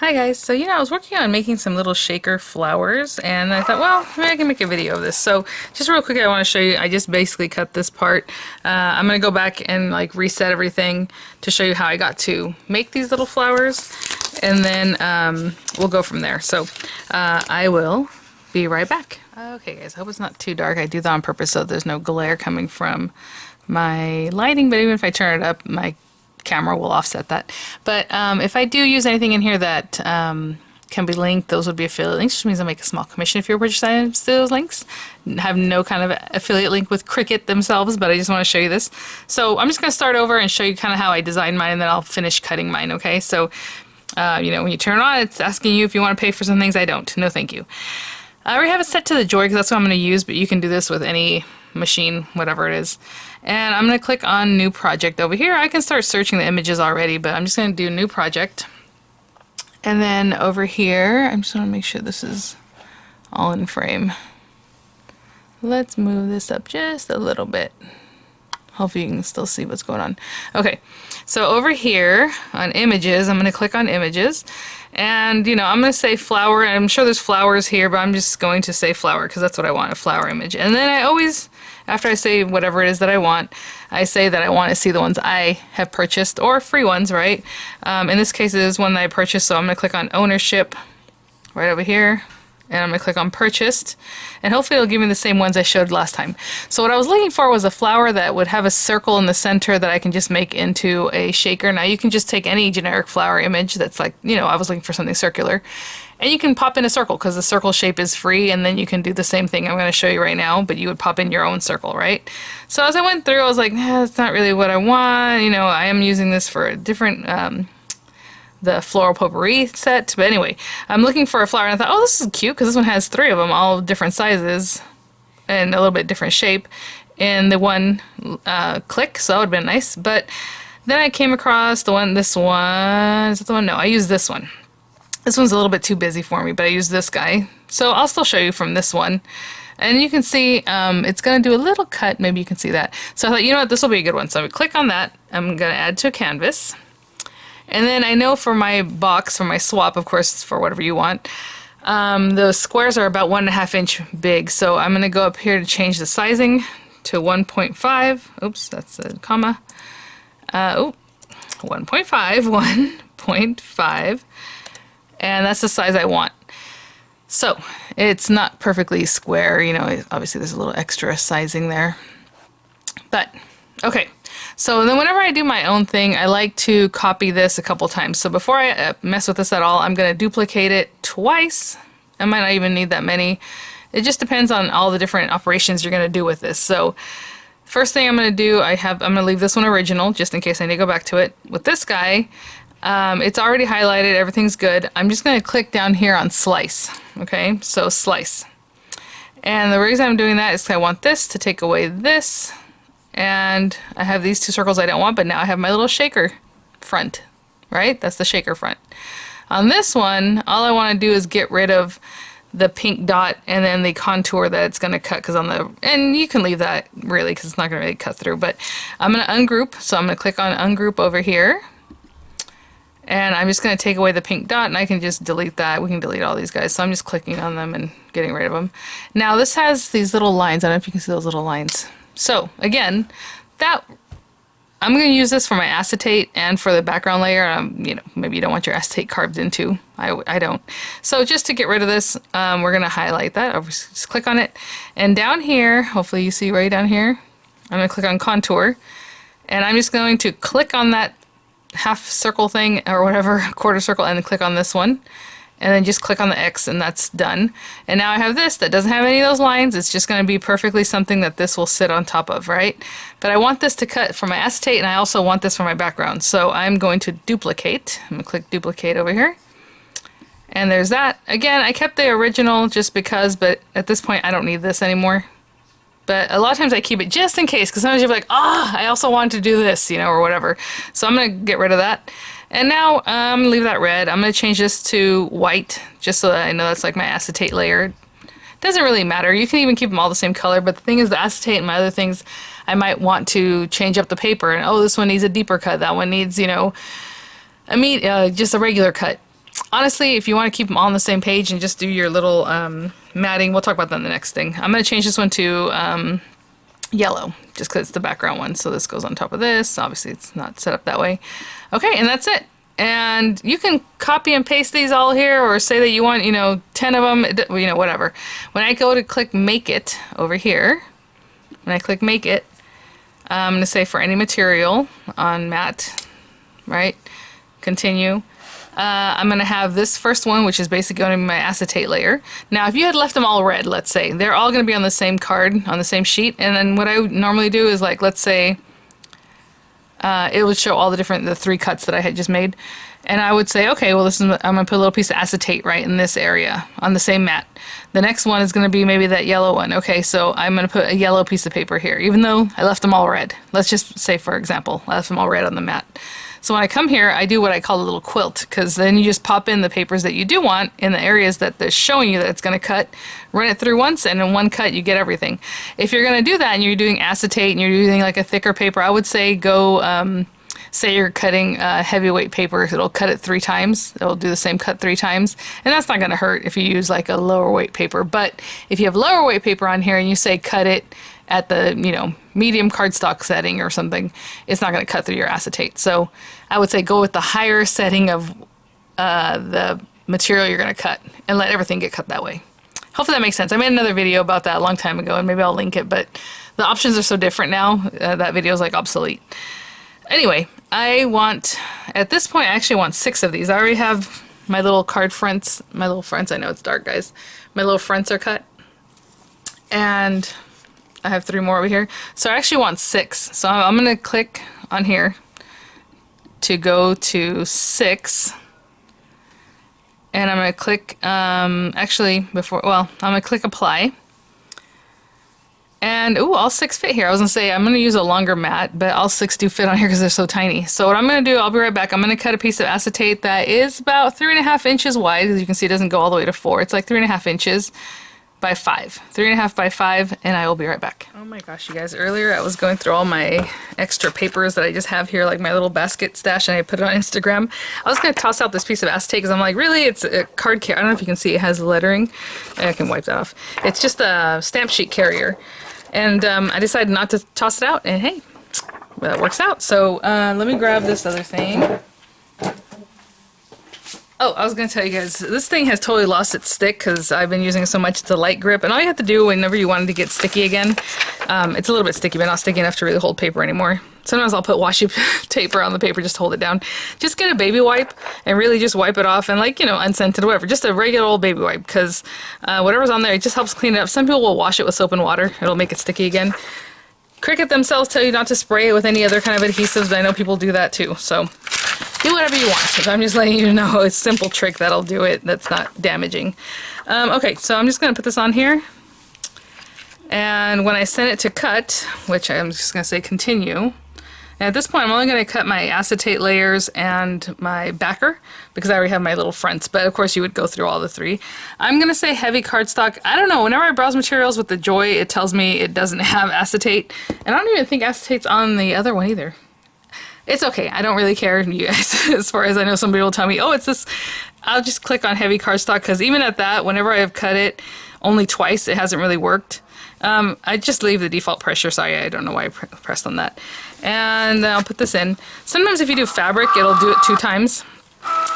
Hi guys, so I was working on making some little shaker flowers and I thought, well, maybe I can make a video of this. So just real quick, I want to show you, I just basically cut this part. I'm going to go back and like reset everything to show you how I got to make these little flowers, and then we'll go from there. So I will be right back. Okay guys, I hope it's not too dark. I do that on purpose so there's no glare coming from my lighting, but even if I turn it up, my camera will offset that. But if I do use anything in here that can be linked, those would be affiliate links, which means I'll make a small commission if you're purchasing items to those links. Have no kind of affiliate link with Cricut themselves, but I just want to show you this. So I'm just going to start over and show you kind of how I designed mine, and then I'll finish cutting mine, okay? So, when you turn it on, it's asking you if you want to pay for some things. I don't. No, thank you. I already have it set to the Joy because that's what I'm going to use, but you can do this with any machine, whatever it is. And I'm going to click on New Project over here. I can start searching the images already, but I'm just going to do New Project. And then over here, I'm just going to make sure this is all in frame. Let's move this up just a little bit. Hopefully you can still see what's going on. Okay, so over here on Images, I'm going to click on Images. And, I'm going to say flower. And I'm sure there's flowers here, but I'm just going to say flower because that's what I want, a flower image. And then I always, after I say whatever it is that I say that I want to see the ones I have purchased or free ones, right? In this case, it is one that I purchased, so I'm going to click on Ownership right over here. And I'm going to click on Purchased, and hopefully it'll give me the same ones I showed last time. So what I was looking for was a flower that would have a circle in the center that I can just make into a shaker. Now you can just take any generic flower image that's like, I was looking for something circular. And you can pop in a circle because the circle shape is free, and then you can do the same thing I'm going to show you right now, but you would pop in your own circle, right? So as I went through, I was like, that's not really what I want. I am using this for a different... the floral potpourri set, but anyway, I'm looking for a flower and I thought, oh, this is cute because this one has 3 of them, all different sizes and a little bit different shape, and the one click, so that would have been nice. But then I came across this one, is that the one? No, I used this one. This one's a little bit too busy for me, but I used this guy, so I'll still show you from this one. And you can see it's going to do a little cut, maybe you can see that. So I thought, you know what, this will be a good one. So I would click on that, I'm going to add to a canvas. And then I know for my box, for my swap, of course, it's for whatever you want, the squares are about 1.5 inch big. So I'm going to go up here to change the sizing to 1.5. Oops, that's a comma. 1.5, 1.5. And that's the size I want. So it's not perfectly square, obviously there's a little extra sizing there. But, okay. So then whenever I do my own thing, I like to copy this a couple times. So before I mess with this at all, I'm going to duplicate it twice. I might not even need that many. It just depends on all the different operations you're going to do with this. So first thing I'm going to do, I'm going to leave this one original just in case I need to go back to it. With this guy, it's already highlighted, everything's good. I'm just going to click down here on Slice. Okay, so Slice. And the reason I'm doing that is I want this to take away this. And I have these 2 circles I don't want, but now I have my little shaker front, right? That's the shaker front. On this one, all I want to do is get rid of the pink dot and then the contour that it's going to cut, and you can leave that really because it's not going to really cut through, but I'm going to ungroup, so I'm going to click on ungroup over here. And I'm just going to take away the pink dot, and I can just delete that. We can delete all these guys. So I'm just clicking on them and getting rid of them. Now this has these little lines. I don't know if you can see those little lines. So again, I'm going to use this for my acetate and for the background layer. Maybe you don't want your acetate carved into. I don't. So just to get rid of this, we're going to highlight that. I'll just click on it. And down here, hopefully you see right down here, I'm going to click on contour. And I'm just going to click on that half circle thing or whatever, quarter circle, and then click on this one. And then just click on the X, and that's done. And now I have this that doesn't have any of those lines. It's just going to be perfectly something that this will sit on top of, right? But I want this to cut for my acetate, and I also want this for my background. So I'm going to duplicate. I'm going to click duplicate over here. And there's that. Again, I kept the original just because, but at this point I don't need this anymore. But a lot of times I keep it just in case, because sometimes you'll be like, I also want to do this, or whatever. So I'm going to get rid of that. And now I'm going to leave that red. I'm going to change this to white, just so that I know that's like my acetate layer. Doesn't really matter. You can even keep them all the same color, but the thing is the acetate and my other things, I might want to change up the paper. And this one needs a deeper cut. That one needs, just a regular cut. honestly, if you want to keep them all on the same page and just do your little matting, we'll talk about that in the next thing. I'm going to change this one to yellow, just because it's the background one. So this goes on top of this. Obviously, it's not set up that way. Okay, and that's it. And you can copy and paste these all here, or say that you want, you know, 10 of them, you know, whatever. When I go to click Make It over here, when I click Make It, I'm going to say for any material on matte, right? Continue. I'm going to have this first one, which is basically going to be my acetate layer. Now, if you had left them all red, let's say, they're all going to be on the same card, on the same sheet. And then what I would normally do is, like, let's say, it would show all the 3 cuts that I had just made. And I would say, okay, well, this is, I'm going to put a little piece of acetate right in this area on the same mat. The next one is going to be maybe that yellow one. Okay, so I'm going to put a yellow piece of paper here, even though I left them all red. Let's just say, for example, I left them all red on the mat. So when I come here, I do what I call a little quilt, because then you just pop in the papers that you do want in the areas that they're showing you that it's going to cut, run it through once, and in one cut you get everything. If you're going to do that and you're doing acetate and you're using like a thicker paper, I would say go, say you're cutting heavyweight paper, it'll cut it 3 times. It'll do the same cut 3 times, and that's not going to hurt if you use like a lower weight paper. But if you have lower weight paper on here and you say cut it at the, you know, medium cardstock setting or something, it's not going to cut through your acetate. So I would say go with the higher setting of the material you're going to cut and let everything get cut that way. Hopefully that makes sense. I made another video about that a long time ago, and maybe I'll link it, but the options are so different now, that video is like obsolete. Anyway, at this point, I actually want 6 of these. I already have my little card fronts, I know it's dark, guys. My little fronts are cut. And I have 3 more over here. So I actually want 6. So I'm going to click on here to go to 6. And I'm going to click, I'm going to click Apply. And, ooh, all 6 fit here. I was going to say, I'm going to use a longer mat, but all 6 do fit on here because they're so tiny. So what I'm going to do, I'll be right back. I'm going to cut a piece of acetate that is about 3.5 inches wide. As you can see, it doesn't go all the way to 4. It's like 3.5 inches by 5. 3.5 by 5, and I will be right back. Oh my gosh, you guys. Earlier, I was going through all my extra papers that I just have here, like my little basket stash, and I put it on Instagram. I was going to toss out this piece of acetate because I'm like, really? It's a card carrier. I don't know if you can see, it has lettering. I can wipe that off. It's just a stamp sheet carrier. And I decided not to toss it out, and hey, well, that works out. So let me grab this other thing. Oh, I was going to tell you guys, this thing has totally lost its stick because I've been using it so much. It's a light grip, and all you have to do whenever you want it to get sticky again, it's a little bit sticky, but not sticky enough to really hold paper anymore. Sometimes I'll put washi tape on the paper just to hold it down. Just get a baby wipe and really just wipe it off, and like, you know, unscented or whatever. Just a regular old baby wipe, because whatever's on there, it just helps clean it up. Some people will wash it with soap and water. It'll make it sticky again. Cricut themselves tell you not to spray it with any other kind of adhesives, but I know people do that too. So do whatever you want. I'm just letting you know it's a simple trick that'll do it. That's not damaging. Okay, so I'm just going to put this on here. And when I send it to cut, which I'm just going to say continue, and at this point I'm only going to cut my acetate layers and my backer because I already have my little fronts, but of course you would go through all the 3. I'm going to say heavy cardstock. I don't know, whenever I browse materials with the Joy, it tells me it doesn't have acetate, and I don't even think acetate's on the other one either. It's okay, I don't really care, you guys. As far as I know, somebody will tell me, oh, it's this. I'll just click on heavy cardstock, because even at that, whenever I have cut it only twice, it hasn't really worked. I just leave the default pressure. Sorry, I don't know why I pressed on that. And then I'll put this in. Sometimes if you do fabric, it'll do it 2 times,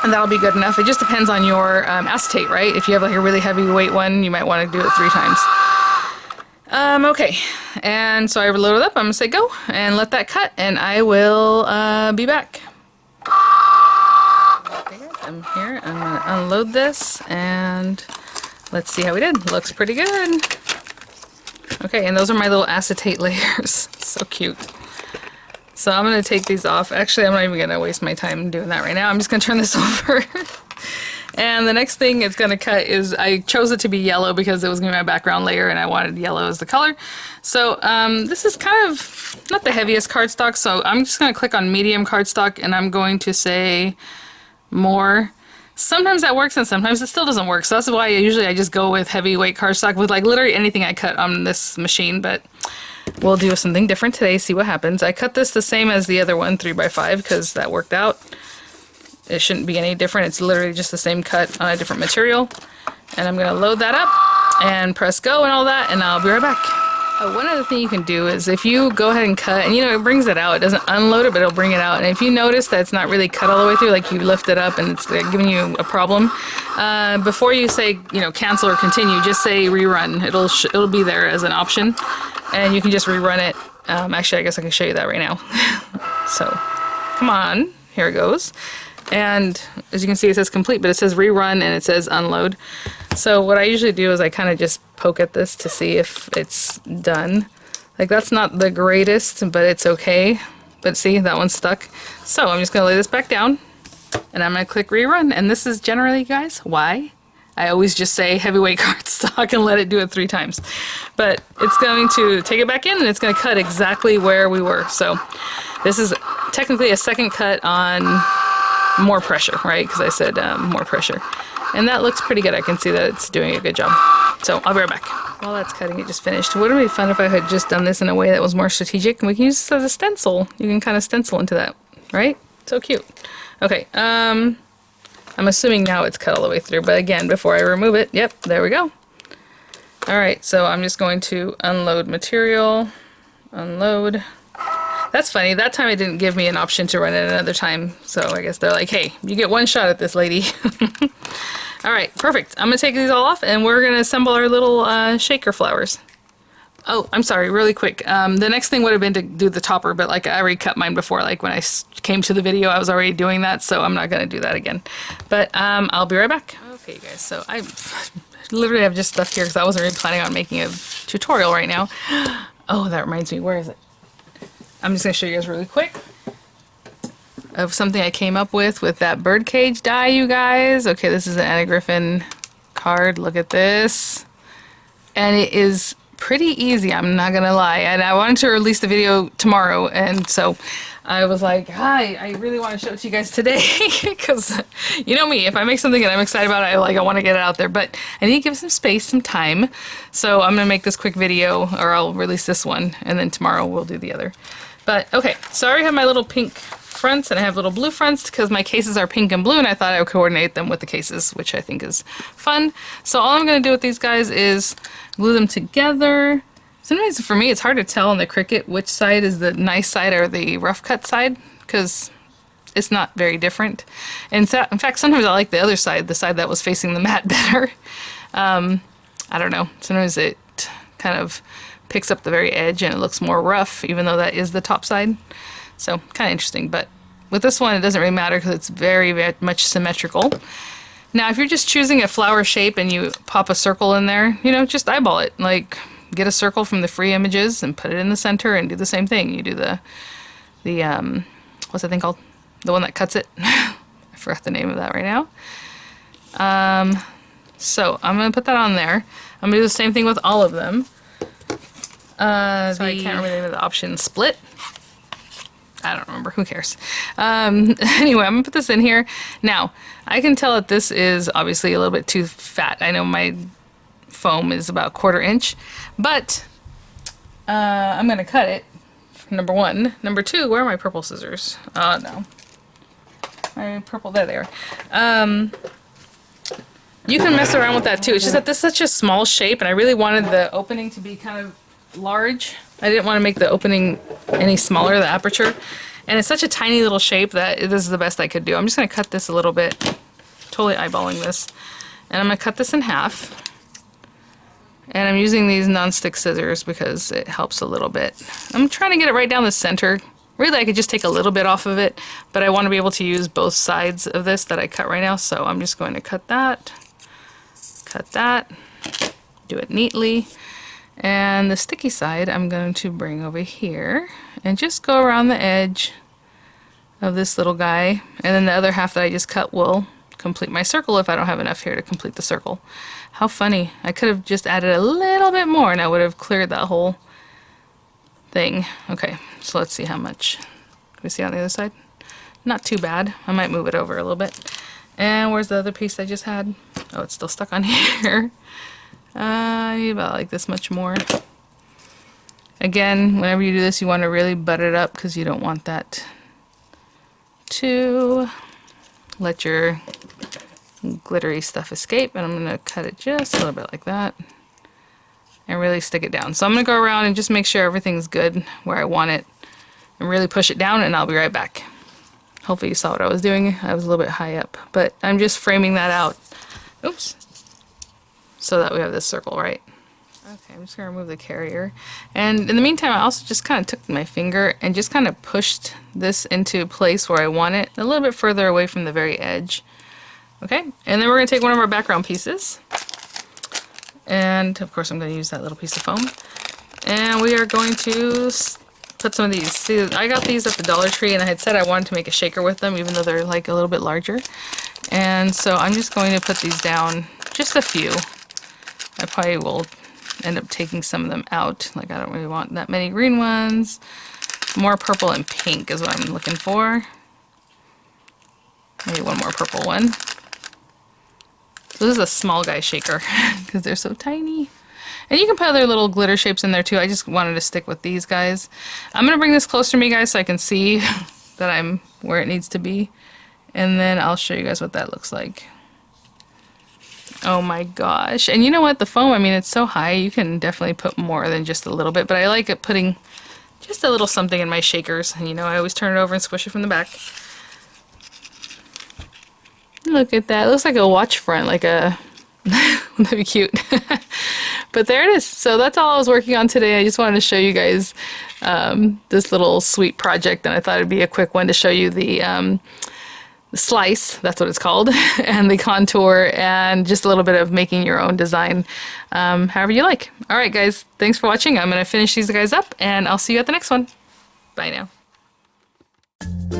and that'll be good enough. It just depends on your acetate, right? If you have like a really heavyweight one, you might want to do it 3 times. Okay, and so I load it up. I'm going to say go and let that cut, and I will be back. Okay guys, I'm here. I'm going to unload this, and let's see how we did. Looks pretty good. Okay, and those are my little acetate layers. So cute. So I'm going to take these off. Actually, I'm not even going to waste my time doing that right now. I'm just going to turn this over. And the next thing it's going to cut is, I chose it to be yellow because it was going to be my background layer and I wanted yellow as the color. So this is kind of not the heaviest cardstock, so I'm just going to click on medium cardstock and I'm going to say more. Sometimes that works and sometimes it still doesn't work, so that's why usually I just go with heavyweight cardstock with like literally anything I cut on this machine, but we'll do something different today, see what happens. I cut this the same as the other one, 3x5, because that worked out. it shouldn't be any different. It's literally just the same cut on a different material. And I'm gonna load that up and press go and all that, and I'll be right back. One other thing you can do is if you go ahead and cut, and you know, it brings it out. It doesn't unload it, but it'll bring it out. And if you notice that it's not really cut all the way through, like you lift it up and it's giving you a problem, before you say, you know, cancel or continue, just say rerun. It'll be there as an option, and you can just rerun it. Actually, I guess I can show you that right now. So, come on. Here it goes. And as you can see, it says complete, but it says rerun and it says unload. So what I usually do is I kind of just poke at this to see if it's done. Like, that's not the greatest, but it's okay. But see, that one's stuck. So I'm just going to lay this back down and I'm going to click rerun. And this is generally, guys, why I always just say heavyweight cardstock and let it do it 3 times. But it's going to take it back in and it's going to cut exactly where we were. So this is technically a second cut on more pressure, right? Because I said more pressure. And that looks pretty good. I can see that it's doing a good job. So I'll be right back. While that's cutting, it just finished. Wouldn't it be fun if I had just done this in a way that was more strategic? And we can use this as a stencil. You can kind of stencil into that, right? So cute. Okay, I'm assuming now it's cut all the way through. But again, before I remove it, yep, there we go. All right, so I'm just going to unload material, unload. That's funny, that time it didn't give me an option to run it another time, so I guess they're like, hey, you get one shot at this, lady. Alright, perfect. I'm going to take these all off and we're going to assemble our little shaker flowers. Oh, I'm sorry, really quick. The next thing would have been to do the topper, but like I already cut mine before. Like when I came to the video, I was already doing that, so I'm not going to do that again. But I'll be right back. Okay, you guys, so I literally have just stuff here because I wasn't really planning on making a tutorial right now. Oh, that reminds me, where is it? I'm just going to show you guys really quick of something I came up with that birdcage die, you guys. Okay, this is an Anna Griffin card. Look at this. And it is pretty easy, I'm not going to lie. And I wanted to release the video tomorrow, and so I was like, hi, I really want to show it to you guys today because you know me, if I make something that I'm excited about, I want to get it out there, but I need to give some space, some time. So I'm going to make this quick video, or I'll release this one, and then tomorrow we'll do the other. But okay, so I already have my little pink fronts and I have little blue fronts because my cases are pink and blue, and I thought I would coordinate them with the cases, which I think is fun. So all I'm going to do with these guys is glue them together. Sometimes for me it's hard to tell on the Cricut which side is the nice side or the rough cut side because it's not very different. In fact, sometimes I like the other side, the side that was facing the mat, better. I don't know. Sometimes it kind of picks up the very edge and it looks more rough, even though that is the top side. So kind of interesting, but with this one it doesn't really matter because it's very, very much symmetrical. Now if you're just choosing a flower shape and you pop a circle in there, you know, just eyeball it. Like, get a circle from the free images and put it in the center and do the same thing. You do the what's that thing called? The one that cuts it. I forgot the name of that right now. So I'm going to put that on there. I'm going to do the same thing with all of them. So I can't remember the name of the option. Split? I don't remember. Who cares? Anyway, I'm going to put this in here. Now, I can tell that this is obviously a little bit too fat. I know my foam is about 1/4 inch, but I'm going to cut it, number one. Number two, where are my purple scissors? No. My purple, there they are. You can mess around with that too. It's just that this is such a small shape, and I really wanted the opening to be kind of large. I didn't want to make the opening any smaller, the aperture. And it's such a tiny little shape that this is the best I could do. I'm just going to cut this a little bit. Totally eyeballing this. And I'm going to cut this in half. And I'm using these non-stick scissors because it helps a little bit. I'm trying to get it right down the center. Really, I could just take a little bit off of it, but I want to be able to use both sides of this that I cut right now. So I'm just going to cut that, do it neatly. And the sticky side I'm going to bring over here and just go around the edge of this little guy. And then the other half that I just cut will complete my circle if I don't have enough here to complete the circle. How funny. I could have just added a little bit more and I would have cleared that whole thing. Okay, so let's see how much. Can we see on the other side? Not too bad. I might move it over a little bit. And where's the other piece I just had? Oh, it's still stuck on here. I need about like this much more. Again, whenever you do this, you want to really butt it up because you don't want that to let your glittery stuff escape, and I'm going to cut it just a little bit like that and really stick it down. So I'm going to go around and just make sure everything's good where I want it and really push it down, and I'll be right back. Hopefully you saw what I was doing. I was a little bit high up, but I'm just framing that out. Oops. So that we have this circle, right? Okay, I'm just going to remove the carrier. And in the meantime, I also just kind of took my finger and just kind of pushed this into place where I want it, a little bit further away from the very edge. Okay, and then we're going to take one of our background pieces. And of course I'm going to use that little piece of foam. And we are going to put some of these. See, I got these at the Dollar Tree, and I had said I wanted to make a shaker with them, even though they're like a little bit larger. And so I'm just going to put these down, just a few. I probably will end up taking some of them out. Like, I don't really want that many green ones. More purple and pink is what I'm looking for. Maybe one more purple one. So this is a small guy shaker because they're so tiny. And you can put other little glitter shapes in there too. I just wanted to stick with these guys. I'm going to bring this closer to me, guys, so I can see that I'm where it needs to be. And then I'll show you guys what that looks like. Oh my gosh. And you know what? The foam, I mean, it's so high, you can definitely put more than just a little bit. But I like it putting just a little something in my shakers. And you know, I always turn it over and squish it from the back. Look at that. It looks like a watch front, like a... That'd be cute. But there it is. So that's all I was working on today. I just wanted to show you guys this little sweet project, and I thought it'd be a quick one to show you the slice, that's what it's called, and the contour, and just a little bit of making your own design, however you like. All right, guys, thanks for watching. I'm going to finish these guys up, and I'll see you at the next one. Bye now.